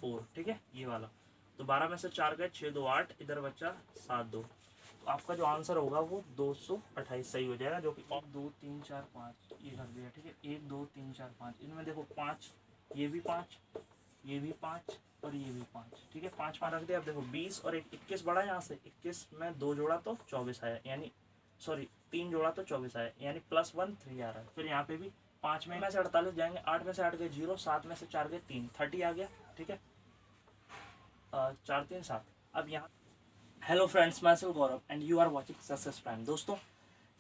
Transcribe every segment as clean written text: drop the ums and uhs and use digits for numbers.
4, ठीक है ये वाला। तो 12 में से 4 गए 6 2 8, इधर बचा 7 2। तो आपका जो आंसर होगा वो 228 सही हो जाएगा, जो कि 1 2 3 4 5 ये कर दिया, ठीक है 1 2 3 4 5। इनमें देखो 5, ये भी 5, ये भी 5 और ये भी 5, ठीक है 5 5 रख दिया। अब देखो 20 और 21 बड़ा, यहाँ से 21 में 2 जोड़ा तो 24 आया, यानी सॉरी 3 जोड़ा तो 24 आया, यानी +1 3 आ रहा है। फिर यहाँ पे भी 5 में से 48 जाएंगे, 8 में से 8 गए 0, 7 में से 4 गए 3, 30 आ गया, ठीक है 4 3 7। अब यहाँ hello friends, myself Gaurav and you are watching Success Prime. दोस्तों,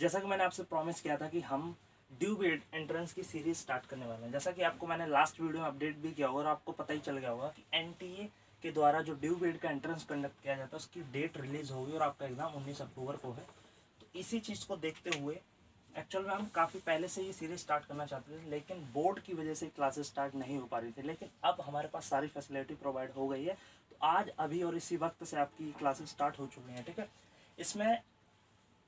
जैसा कि मैंने आपसे प्रॉमिस किया था कि हम ड्यू बीएड एंट्रेंस की सीरीज स्टार्ट करने वाले हैं। जैसा कि आपको मैंने लास्ट वीडियो में अपडेट भी किया होगा और आपको पता ही चल गया होगा कि एनटीए के द्वारा जो ड्यू बीएड का एंट्रेंस कंडक्ट किया जाता है उसकी डेट रिलीज होगी और आपका एग्जाम 19 अक्टूबर को है। तो इसी चीज़ को देखते हुए एक्चुअल में हम काफ़ी पहले से ये सीरीज स्टार्ट करना चाहते थे, लेकिन बोर्ड की वजह से क्लासेस स्टार्ट नहीं हो पा रही थी। लेकिन अब हमारे पास सारी फैसिलिटी प्रोवाइड हो गई है, तो आज अभी और इसी वक्त से आपकी क्लासेस स्टार्ट हो चुकी हैं, ठीक है। इसमें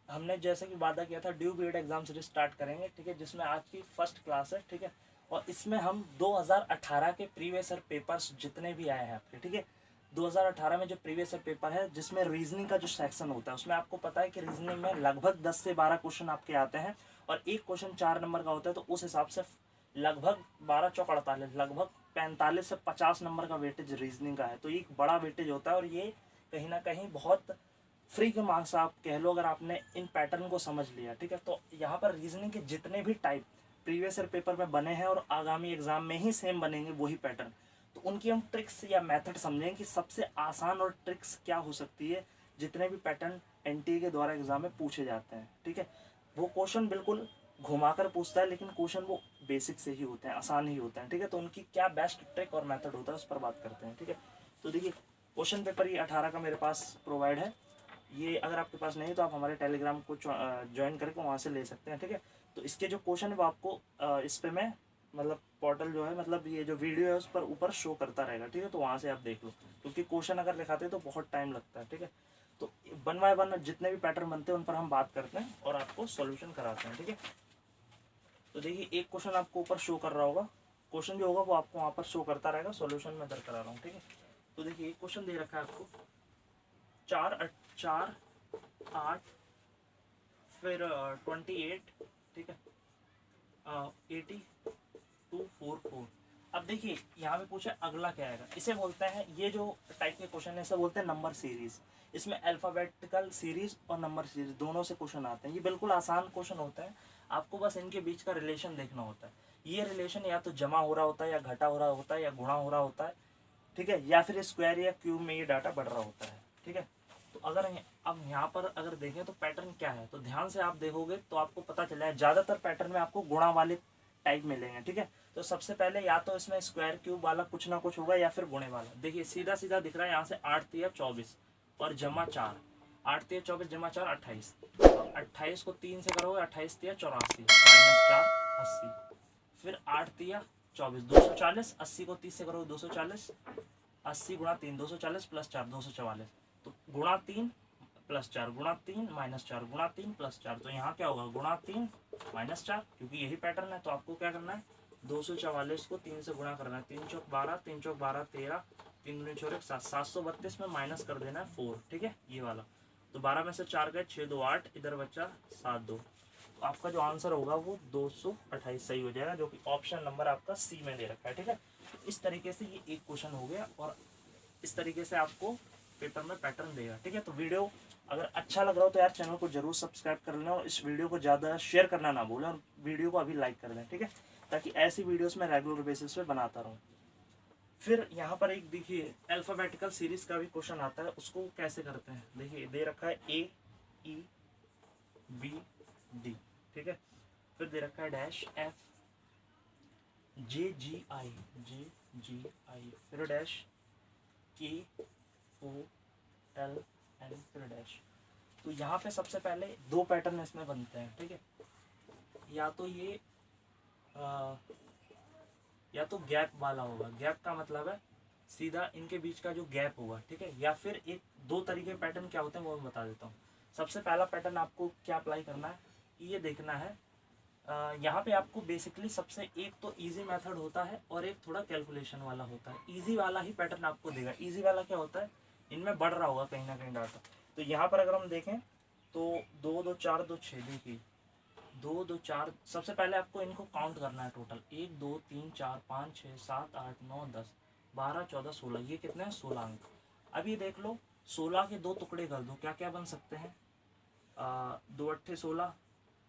हमने जैसे कि वादा किया था due BEd exam series start करेंगे, ठीक है, जिसमें आज की फर्स्ट क्लास है, ठीक है। और इसमें हम 2018 के प्रीवियस ईयर पेपर्स जितने भी आए हैं आपके, ठीक है 2018 में जो प्रीवियस ईयर पेपर है जिसमें रीजनिंग का जो सेक्शन होता है उसमें आपको पता है कि रीजनिंग में लगभग 10 से 12 क्वेश्चन आपके आते हैं और एक क्वेश्चन 4 नंबर का होता है। तो उस हिसाब से लगभग 12 चौक 48, लगभग 45 से 50 नंबर का वेटेज रीजनिंग का है। तो एक बड़ा वेटेज होता है और ये कहीं ना कहीं बहुत फ्री के मार्क्स आप कह लो अगर आपने इन पैटर्न को समझ लिया, ठीक है। तो यहाँ पर रीजनिंग के जितने भी टाइप प्रीवियस ईयर पेपर में बने हैं और आगामी एग्जाम में ही सेम बनेंगे वही पैटर्न, तो उनकी हम ट्रिक्स या मेथड समझेंगे कि सबसे आसान और ट्रिक्स क्या हो सकती है जितने भी पैटर्न एनटीए के द्वारा एग्जाम में पूछे जाते हैं, ठीक है। वो क्वेश्चन बिल्कुल घुमाकर पूछता है लेकिन क्वेश्चन वो बेसिक से ही होते हैं, आसान ही होते हैं, ठीक है। तो उनकी क्या बेस्ट ट्रिक और मेथड होता है उस पर बात करते हैं, ठीक है। तो देखिए क्वेश्चन पेपर ये 18 का मेरे पास प्रोवाइड है। ये अगर आपके पास नहीं तो आप हमारे टेलीग्राम को ज्वाइन करके वहाँ से ले सकते हैं, ठीक है। तो इसके जो क्वेश्चन है वो आपको इस पर मैं मतलब पोर्टल जो है मतलब ये जो वीडियो है उस पर ऊपर शो करता रहेगा, ठीक है। तो वहाँ से आप देख लो, क्योंकि क्वेश्चन अगर लिखाते हैं तो बहुत टाइम लगता है, ठीक है। तो 1 बाय 1 जितने भी पैटर्न बनते हैं उन पर हम बात करते हैं और आपको सॉल्यूशन कराते हैं, ठीक है। तो देखिए एक क्वेश्चन आपको ऊपर शो कर रहा होगा, क्वेश्चन जो होगा वो आपको वहाँ पर शो करता रहेगा, सॉल्यूशन मैं दर्ज करा रहा हूँ, ठीक है। तो देखिए एक क्वेश्चन दे रखा है आपको 4 4 8 फिर 28, ठीक है 80 2 4 4। अब देखिए यहाँ पे पूछा अगला क्या आएगा, इसे बोलते हैं ये जो टाइप के क्वेश्चन है इसे बोलते हैं नंबर सीरीज। इसमें अल्फाबेटिकल सीरीज और नंबर सीरीज दोनों से क्वेश्चन आते हैं। ये बिल्कुल आसान क्वेश्चन होता है, आपको बस इनके बीच का रिलेशन देखना होता है। ये रिलेशन या तो जमा हो रहा होता है या घटा हो रहा होता है या गुणा हो रहा होता है, ठीक है, या फिर स्क्वायर या क्यूब में ये डाटा बढ़ रहा होता है, ठीक है। तो अगर अब यहाँ पर अगर देखें तो पैटर्न क्या है, तो ध्यान से आप देखोगे तो आपको पता चला है ज़्यादातर पैटर्न में आपको गुणा वाले टाइप मिलेंगे, ठीक है। तो सबसे पहले या तो इसमें स्क्वायर क्यूब वाला कुछ ना कुछ होगा या फिर गुणे वाला। देखिए सीधा सीधा दिख रहा है यहाँ से 8 3 24 और जमा 4, 8 3 24 जमा 4 28। 28 को 3 से करोगे 28 3 84 -4 80। फिर 8 3 24 240, 80 को 30 से करोगे 240, 80 गुणा 3 240 + 4 244। तो गुणा 3 + 4 गुणा 3 -4 गुणा 3 + 4। तो यहाँ क्या होगा गुणा 3 -4, क्योंकि यही पैटर्न है। तो आपको क्या करना है 244 को 3 से गुणा करना है, 3 चौक 12 3 चौक 12 13 3 दूनी 4 7 732 में माइनस कर देना है 4, ठीक है ये वाला। तो 12 में से 4 गए 6 2 8, इधर बचा 7 2। तो आपका जो आंसर होगा वो 228 सही हो जाएगा, जो कि ऑप्शन नंबर आपका सी में दे रखा है, ठीक है। तो इस तरीके से ये एक क्वेश्चन हो गया और इस तरीके से आपको पेपर में पैटर्न देगा, ठीक है। तो वीडियो अगर अच्छा लग रहा हो तो यार चैनल को जरूर सब्सक्राइब कर लेना और इस वीडियो को ज़्यादा शेयर करना ना भूलें और वीडियो को अभी लाइक कर दें, ठीक है, ताकि ऐसी वीडियोस में रेगुलर बेसिस पे बनाता रहूँ। फिर यहाँ पर एक देखिए अल्फाबेटिकल सीरीज का भी क्वेश्चन आता है, उसको कैसे करते हैं। देखिए दे रखा है A E B D, ठीक है। फिर दे रखा है dash F J G I, फिर dash K O L N फिर डैश। तो यहाँ पे सबसे पहले 2 पैटर्न इसमें बनते हैं, ठीक है। या तो ये या तो गैप वाला होगा, गैप का मतलब है सीधा इनके बीच का जो गैप होगा, ठीक है। या फिर एक 2 तरीके पैटर्न क्या होते हैं वो मैं बता देता हूँ। सबसे पहला पैटर्न आपको क्या अप्लाई करना है, ये देखना है यहाँ पे आपको बेसिकली सबसे एक तो इजी मेथड होता है और एक थोड़ा कैलकुलेशन वाला होता है। इजी वाला ही पैटर्न आपको देगा। इजी वाला क्या होता है, इनमें बढ़ रहा होगा कहीं ना कहीं डाटा। तो यहाँ पर अगर हम देखें तो 2 2 4 2 6 देखिए 2 2 4, सबसे पहले आपको इनको काउंट करना है टोटल 1 2 3 4 5 6 7 8 9 10 12 14 16, ये कितने हैं 16 अंक। अब ये देख लो 16 के 2 टुकड़े कर दो, क्या क्या बन सकते हैं, 2 अट्ठे 16,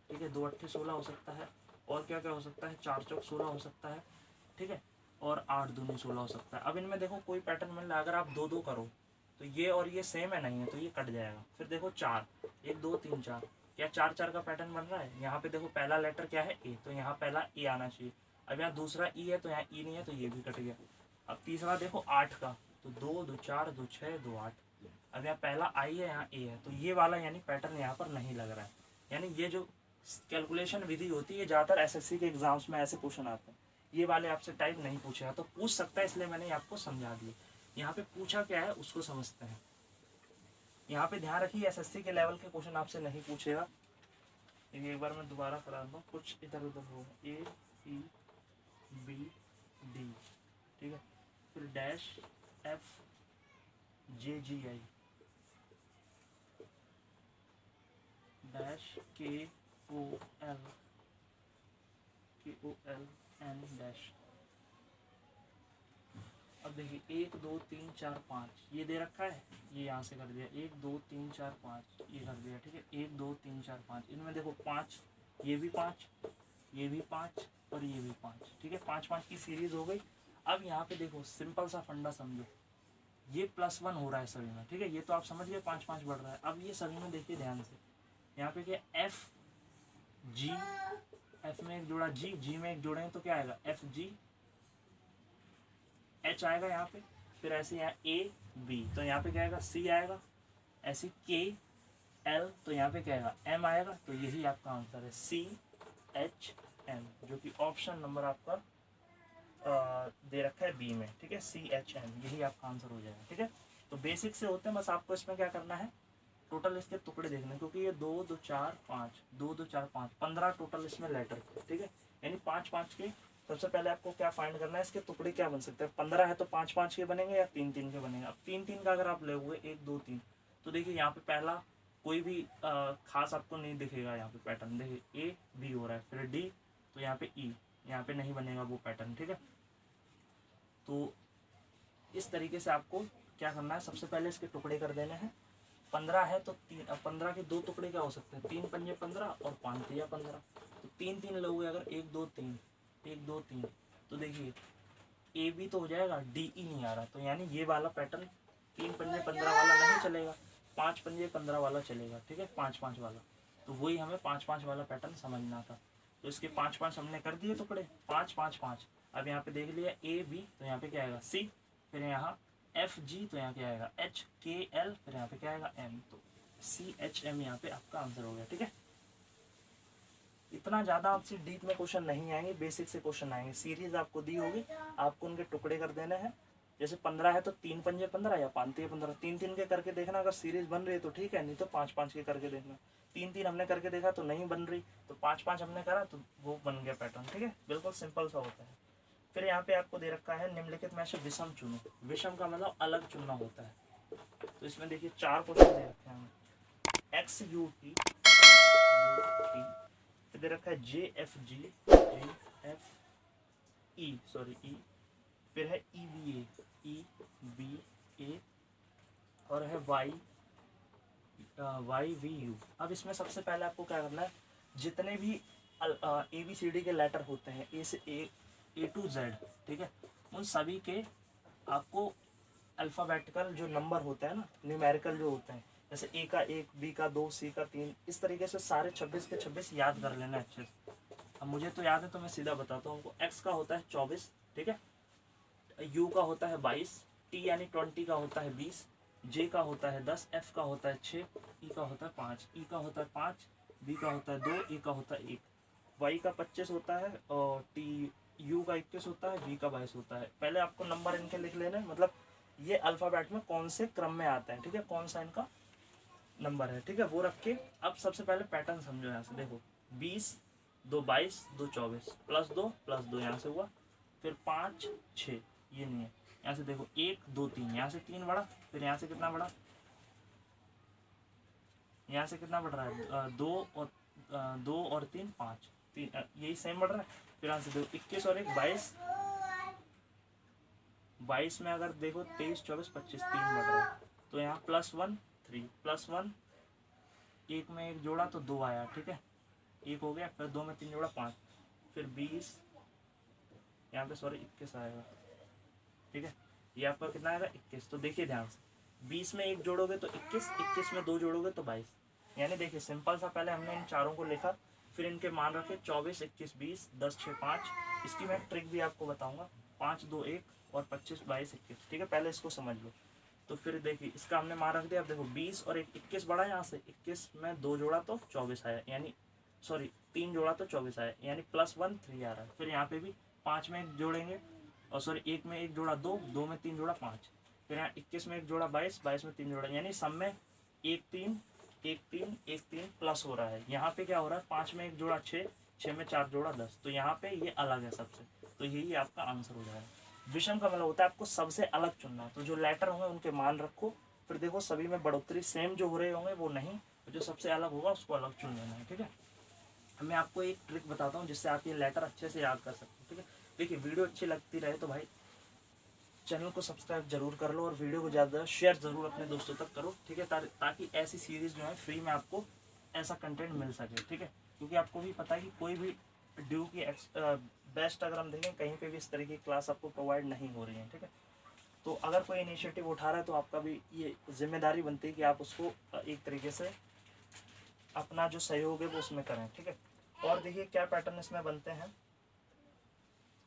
ठीक है 2 अट्ठे 16 हो सकता है, और क्या क्या हो सकता है 4 चौक 16 हो सकता है, ठीक है, और 8 दूनी 16 हो सकता है। अब इनमें देखो कोई पैटर्न मिल रहा है, अगर आप 2 2 करो तो ये और ये सेम है नहीं है तो ये कट जाएगा। फिर देखो 4 1 2 3 4, क्या 4 4 का पैटर्न बन रहा है। यहाँ पे देखो पहला लेटर क्या है ए, तो यहाँ पहला ए आना चाहिए। अब यहाँ दूसरा ई है तो यहाँ ई नहीं है तो ये भी कट गया। अब तीसरा देखो 8 का, तो 2 2 4 2 6 2 8। अब यहाँ पहला आई है यहाँ ए है, तो ये वाला यानी पैटर्न यहाँ पर नहीं लग रहा है। यानी ये जो कैलकुलेशन विधि होती है ज़्यादातर एसएससी के एग्जाम्स में ऐसे क्वेश्चन आते हैं, ये वाले आपसे टाइप नहीं पूछेगा, तो पूछ सकता है इसलिए मैंने आपको समझा दिया। यहाँ पे पूछा क्या है उसको समझते हैं। यहाँ पे ध्यान रखिए एसएससी के लेवल के क्वेश्चन आपसे नहीं पूछेगा। एक बार मैं दोबारा करा दूँ, कुछ इधर उधर हो, ए ई बी डी, ठीक है, फिर dash F J G I dash K O L N dash. अब देखिए 1 2 3 4 5 ये दे रखा है, ये यहाँ से कर दिया 1 2 3 4 5 ये कर दिया, ठीक है 1 2 3 4 5। इनमें देखो 5, ये भी 5, ये भी 5 और ये भी 5, ठीक है 5 5 की सीरीज हो गई। अब यहाँ पे देखो सिंपल सा फंडा समझो, ये +1 हो रहा है सभी में, ठीक है, ये तो आप समझ गए 5 5 बढ़ रहा है। अब ये सभी में देखिए ध्यान से, यहाँ पे क्या एफ जी, एफ में एक जोड़ा जी, जी में एक जोड़े तो क्या आएगा एफ जी एच आएगा यहाँ पे, फिर ऐसे यहाँ ए बी तो यहाँ पे क्या आएगा सी आएगा, ऐसे के एल तो यहाँ पे क्या आएगा एम आएगा। तो यही आपका आंसर है सी एच एम, जो कि ऑप्शन नंबर आपका दे रखा है बी में, ठीक है सी एच एम, यही आपका आंसर हो जाएगा। ठीक है, तो बेसिक से होते हैं, बस आपको इसमें क्या करना है टोटल इसके टुकड़े देखने, क्योंकि ये 2 2 4 5 2 2 4 5 15 टोटल इसमें लेटर, ठीक है, यानी 5 5 के। सबसे पहले आपको क्या फाइंड करना है, इसके टुकड़े क्या बन सकते हैं। 15 है तो 5 5 के बनेंगे या 3 3 के बनेंगे। अब 3 3 का अगर आप ले हुए 1 2 3, तो देखिए यहाँ पे पहला कोई भी खास आपको नहीं दिखेगा, यहाँ पे पैटर्न देखिए ए बी हो रहा है, फिर डी तो यहाँ पे ई, यहाँ पे नहीं बनेगा वो पैटर्न। ठीक है, तो इस तरीके से आपको क्या करना है, सबसे पहले इसके टुकड़े कर देने हैं। 15 है तो 15 के 2 टुकड़े क्या हो सकते हैं, 3 पंजे 15 और 5 तिया 15, तो 3 3 लोगे अगर 1 2 3 1 2 3, तो देखिए ए बी तो हो जाएगा, डी ई नहीं आ रहा, तो यानी ये वाला पैटर्न 3 पंजे 15 वाला नहीं चलेगा, 5 पंजे 15 वाला चलेगा। ठीक है, 5 5 वाला, तो वही हमें 5 5 वाला पैटर्न समझना था। तो इसके 5 5 हमने कर दिए टुकड़े, 5 5 5। अब यहाँ पे देख लिया ए बी, तो यहाँ पे क्या आएगा सी, फिर यहाँ एफ जी, तो यहाँ क्या आएगा एच के एल, फिर यहाँ पे क्या आएगा एम, तो सी एच एम यहाँ पे आपका आंसर हो गया। ठीक है, इतना ज़्यादा आपसे डीप में क्वेश्चन नहीं आएंगे, बेसिक से क्वेश्चन आएंगे। सीरीज आपको दी होगी, आपको उनके टुकड़े कर देने हैं। जैसे 15 है तो 3 पंजे 15 या 5 तिया 15, 3 3 के करके देखना, अगर सीरीज बन रही है तो ठीक है, नहीं तो 5 5 के करके देखना। 3 3 हमने करके देखा तो नहीं बन रही, तो 5 5 हमने करा तो वो बन गया पैटर्न। ठीक है, बिल्कुल सिंपल सा होता है। फिर यहाँ पे आपको दे रखा है निम्नलिखित में से विषम चुनो। विषम का मतलब अलग चुनना होता है। तो इसमें देखिए 4 क्वेश्चन दे रखे हैं, एक्स यू टी, फिर दे रखा है J F G, J F E, sorry E, फिर है ई बी ए, ई बी ए, और है वाई वाई वी यू। अब इसमें सबसे पहले आपको क्या करना है, जितने भी ए बी सी डी के लेटर होते हैं, ए से ए टू जेड, ठीक है, उन सभी के आपको अल्फ़ाबेटिकल जो नंबर होते हैं ना, न्यूमेरिकल जो होते हैं, जैसे ए का 1, बी का 2, सी का 3, इस तरीके से सारे 26 के 26 याद कर लेना अच्छे से। अब मुझे तो याद है तो मैं सीधा बताता हूँ आपको। एक्स का होता है 24, ठीक है, यू का होता है 22, टी यानी 20 का होता है 20, जे का होता है 10, एफ का होता है 6, ई का होता है 5, ई का होता है 5, बी का होता है 2, ई का होता है 1, वाई का 25 होता है, और टी यू का 21 होता है, वी का 22 होता है। पहले आपको नंबर इनके लिख लेना है, मतलब ये अल्फ़ाबेट में कौन से क्रम में आता है, ठीक है, कौन सा इनका नंबर है, ठीक है, वो रख के अब सबसे पहले पैटर्न समझो। यहाँ से देखो 20 2 22 2 24 +2 यहाँ से हुआ, फिर 5 6 ये नहीं है, यहाँ से देखो 1 2 3, यहाँ से 3 बढ़ा, फिर यहाँ से कितना बढ़ा, यहाँ से कितना बढ़ रहा है 2 और 3 5, यही सेम बढ़ रहा है। फिर यहाँ से देखो 21 और 1 22, 22 में अगर देखो 23 24 25 3 बढ़ रहा है, तो यहाँ +1 3 +1, 1 में 1 जोड़ा तो 2 आया, ठीक है 1 हो गया, फिर 2 में 3 जोड़ा 5, फिर 20, यहाँ पे सॉरी 21 आएगा, ठीक है ये आपका कितना आएगा 21। तो देखिए ध्यान से 20 में 1 जोड़ोगे तो 21, 21 में 2 जोड़ोगे तो 22, यानी देखिए सिंपल सा पहले हमने इन चारों को लिखा, फिर इनके मान रखे 24 21 20 10 6 5। इसकी मैं ट्रिक भी आपको बताऊंगा, 5 2 1 और 25 22 21, ठीक है पहले इसको समझ लो। तो फिर देखिए इसका हमने मान रख दिया, अब देखो 20 और 1 21 बढ़ा, यहाँ से 21 में 2 जोड़ा तो 24 आया, यानी सॉरी 3 जोड़ा तो 24 आया, यानी +1 3 आ रहा है। फिर यहाँ पे भी 5 में 1 जोड़ेंगे, और सॉरी 1 में 1 जोड़ा 2, 2 में 3 जोड़ा 5, फिर यहाँ 21 में 1 जोड़ा 22, 22 में 3 जोड़ा, यानी सब में 1 3 1 3 1 3 प्लस हो रहा है। यहाँ पे क्या हो रहा है 5 में 1 जोड़ा 6, 6 में 4 जोड़ा 10, तो यहाँ पे ये अलग है सबसे, तो यही आपका आंसर हो जाएगा। विषम का मतलब होता है आपको सबसे अलग चुनना, तो जो लेटर होंगे उनके मान रखो, फिर देखो सभी में बढ़ोतरी सेम जो हो रहे होंगे वो नहीं, जो सबसे अलग होगा उसको अलग चुन लेना है, ठीक है। मैं आपको एक ट्रिक बताता हूँ जिससे आप ये लेटर अच्छे से याद कर सकते हो, ठीक है। देखिए वीडियो अच्छी लगती रहे तो भाई चैनल को सब्सक्राइब जरूर कर लो और वीडियो को ज़्यादा शेयर ज़रूर अपने दोस्तों तक करो, ठीक है, ताकि ऐसी सीरीज़ जो है फ्री में आपको ऐसा कंटेंट मिल सके, ठीक है। क्योंकि आपको भी पता है कि कोई भी ड्यू की बेस्ट अगर हम देखें कहीं पे भी इस तरीके की क्लास आपको प्रोवाइड नहीं हो रही है, ठीक है। तो अगर कोई इनिशिएटिव उठा रहा है तो आपका भी ये जिम्मेदारी बनती है कि आप उसको एक तरीके से अपना जो सहयोग है वो उसमें करें, ठीक है। और देखिए क्या पैटर्न इसमें बनते हैं,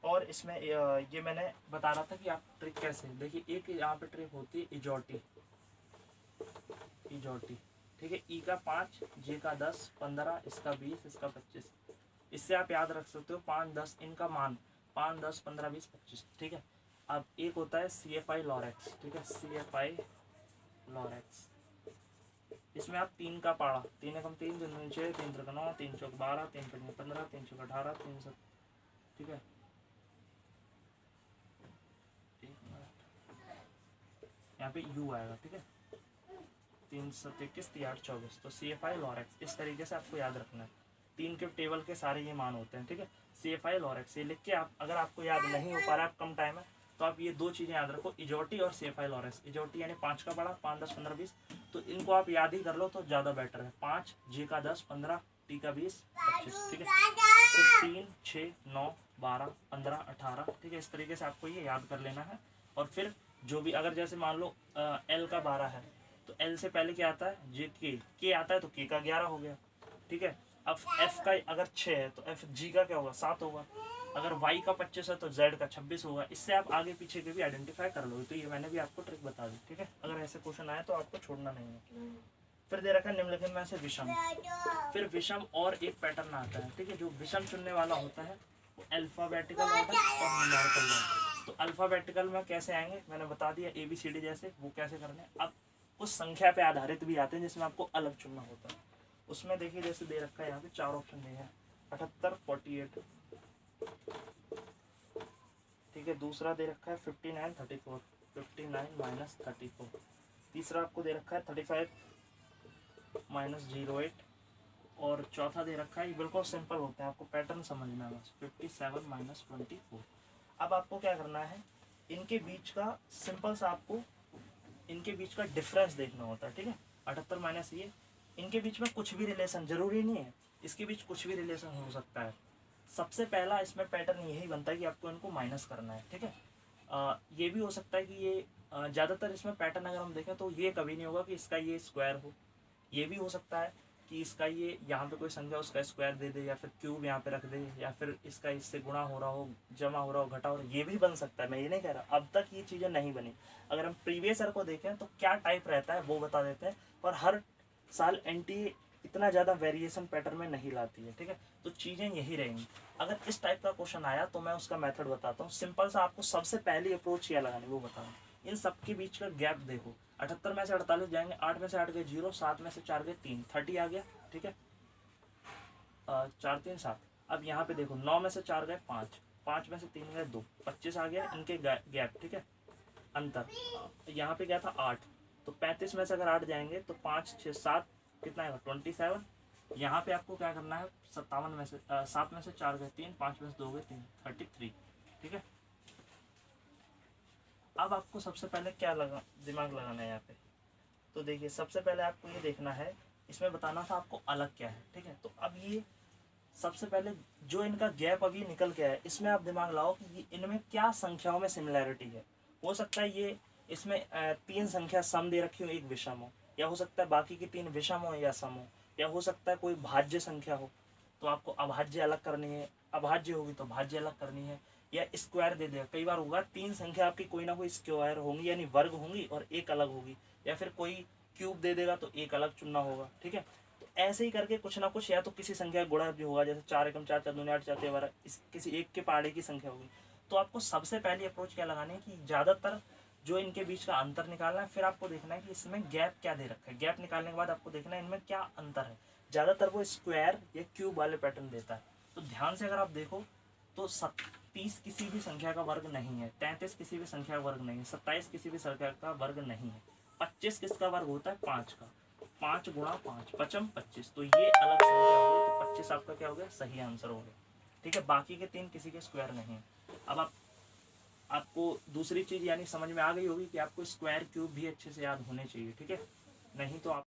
और इसमें ये मैंने बता रहा था कि आप ट्रिक कैसे, देखिए एक यहाँ पे ट्रिक होती है इजोटी, ठीक है, ई का 5 जे का 10 15 इसका 20 इसका 25, इससे आप याद रख सकते हो 5 10 इनका मान 5 10 15 20 25, ठीक है। अब एक होता है CFI लॉरेक्स, ठीक है, CFI लॉरेक्स, इसमें आप 3 का पाड़ा, 3 एकम 3 3 6 3 3 9 3 चौक 12 3 5 15 3 6 18 3 7, ठीक है, यहाँ पे U आएगा, ठीक है, 3 7 21 3 8 24, तो CFI लॉरेक्स इस तरीके से आपको याद रखना है। 3 के टेबल के सारे ये मान होते हैं, ठीक है। CFI लॉरेक्स ये लिख के आप, अगर आपको याद नहीं हो पा रहा है, आप कम टाइम है, तो आप ये 2 चीज़ें याद रखो, इजोटी और CFI लॉरेक्स। इजोटी यानी 5 का बड़ा 5 10 15 20, तो इनको आप याद ही कर लो तो ज़्यादा बेटर है। 5 जे का 10 15 टी का 20 25, ठीक है, फिर 3 6 9 12 15 18, ठीक है, इस तरीके से आपको ये याद कर लेना है। और फिर जो भी अगर जैसे मान लो L का 12 है तो L से पहले क्या आता है जे के आता है, तो के का 11 हो गया, ठीक है। अब F का अगर 6 है तो F G का क्या होगा 7 होगा, अगर Y का 25 है तो Z का 26 होगा। इससे आप आगे पीछे के भी आइडेंटिफाई कर लो, तो ये मैंने भी आपको ट्रिक बता दी, ठीक है। अगर ऐसे क्वेश्चन आए तो आपको छोड़ना नहीं है। फिर दे रखा है निम्नलिखित में से विषम, फिर विषम और एक पैटर्न आता है, ठीक है। जो विषम चुनने वाला होता है वो अल्फाबेटिकल ऑर्डर और न्यूमेरिकल ऑर्डर। तो अल्फाबेटिकल में कैसे आएंगे मैंने बता दिया, ABCD जैसे, वो कैसे करने हैं। अब उस संख्या पे आधारित भी आते हैं जिसमें आपको अलग चुनना होता है। उसमें देखिए जैसे दे रखा है यहाँ पे 4 ऑप्शन दिए हैं, 78 48, ठीक है। दूसरा दे रखा है 59 34, 59 - 34। तीसरा आपको दे रखा है 35 - 08, और चौथा दे रखा है, ये बिल्कुल सिंपल होते हैं, आपको पैटर्न समझना है बस, 57 - 24। अब आपको क्या करना है, इनके बीच का सिंपल सा आपको इनके बीच का डिफरेंस देखना होता है, ठीक है। 78 माइनस ये, इनके बीच में कुछ भी रिलेशन, जरूरी नहीं है इसके बीच कुछ भी रिलेशन हो सकता है। सबसे पहला इसमें पैटर्न यही बनता है कि आपको इनको माइनस करना है, ठीक है। ये भी हो सकता है कि ये ज़्यादातर इसमें पैटर्न अगर हम देखें तो ये कभी नहीं होगा कि इसका ये स्क्वायर हो। ये भी हो सकता है कि इसका ये यहाँ पे कोई संख्या उसका स्क्वायर दे दे, या फिर क्यूब यहाँ पे रख दे, या फिर इसका इससे गुणा हो रहा हो, जमा हो रहा हो, घटा हो रहा हो, ये भी बन सकता है। मैं ये नहीं कह रहा, अब तक ये चीज़ें नहीं बनी। अगर हम प्रीवियस ईयर को देखें तो क्या टाइप रहता है वो बता देते हैं, पर हर साल NTA इतना ज़्यादा वेरिएशन पैटर्न में नहीं लाती है, ठीक है। तो चीज़ें यही रहेंगी। अगर इस टाइप का क्वेश्चन आया तो मैं उसका मेथड बताता हूँ। सिंपल सा आपको सबसे पहली अप्रोच क्या लगानी वो बताऊँ। इन सब के बीच का गैप देखो, 78 में से 48 जाएंगे, 8 में से 8 गए 0, 7 में से 4 गए 3, 30 आ गया, ठीक है। 4 3 7, अब यहाँ पे देखो 9 में से 4 गए 5, 5 में से 3 गए 2, 25 आ गया इनके गैप, ठीक है, अंतर। यहाँ पे क्या था 8, तो 35 में से अगर 8 जाएंगे तो 5 6 7 कितना आएगा 27। यहाँ पे आपको क्या करना है 57 में से 7 में से 4 गए 3, 5 में से 2 गए 3, 33, ठीक है। अब आपको सबसे पहले क्या दिमाग लगाना है यहाँ पे, तो देखिए सबसे पहले आपको ये देखना है, इसमें बताना था आपको अलग क्या है, ठीक है। तो अब ये सबसे पहले जो इनका गैप अभी निकल के आया, इसमें आप दिमाग लाओ कि इनमें क्या संख्याओं में सिमिलैरिटी है। हो सकता है ये इसमें 3 संख्या सम दे रखी हो, एक विषम हो, या हो सकता है बाकी की 3 विषम हो या सम हो, या हो सकता है कोई भाज्य संख्या हो तो आपको अभाज्य अलग करनी है, अभाज्य होगी तो भाज्य अलग करनी है, या स्क्वायर दे देगा। कई बार होगा 3 संख्या आपकी कोई ना कोई स्क्वायर होंगी यानी वर्ग होंगी और एक अलग होगी, या फिर कोई क्यूब दे देगा तो एक अलग चुनना होगा, ठीक है। तो ऐसे ही करके कुछ ना कुछ, या तो किसी संख्या गुणा भी होगा, जैसे 4 एकम 4 4 दूनी 8 4 13 किसी एक के पहाड़े की संख्या होगी। तो आपको सबसे पहली अप्रोच क्या लगानी है कि ज़्यादातर जो इनके बीच का अंतर निकालना है, फिर आपको देखना है कि इसमें गैप क्या दे रखा है। गैप निकालने के बाद आपको देखना है इनमें क्या अंतर है। ज़्यादातर वो स्क्वायर या क्यूब वाले पैटर्न देता है। तो ध्यान से अगर आप देखो तो 30 किसी भी संख्या का वर्ग नहीं है, 33 किसी भी संख्या का वर्ग नहीं है, 27 किसी भी संख्या का वर्ग नहीं है, 25 किसका वर्ग होता है 5 का, 5 गुणा 5 पचम 25, तो ये अलग संख्या हो गई, तो 25 आपका क्या हो गया सही आंसर हो गया, ठीक है। बाकी के 3 किसी के स्क्वायर नहीं है। अब आपको दूसरी चीज यानी समझ में आ गई होगी कि आपको स्क्वायर क्यूब भी अच्छे से याद होने चाहिए, ठीक है, नहीं तो आप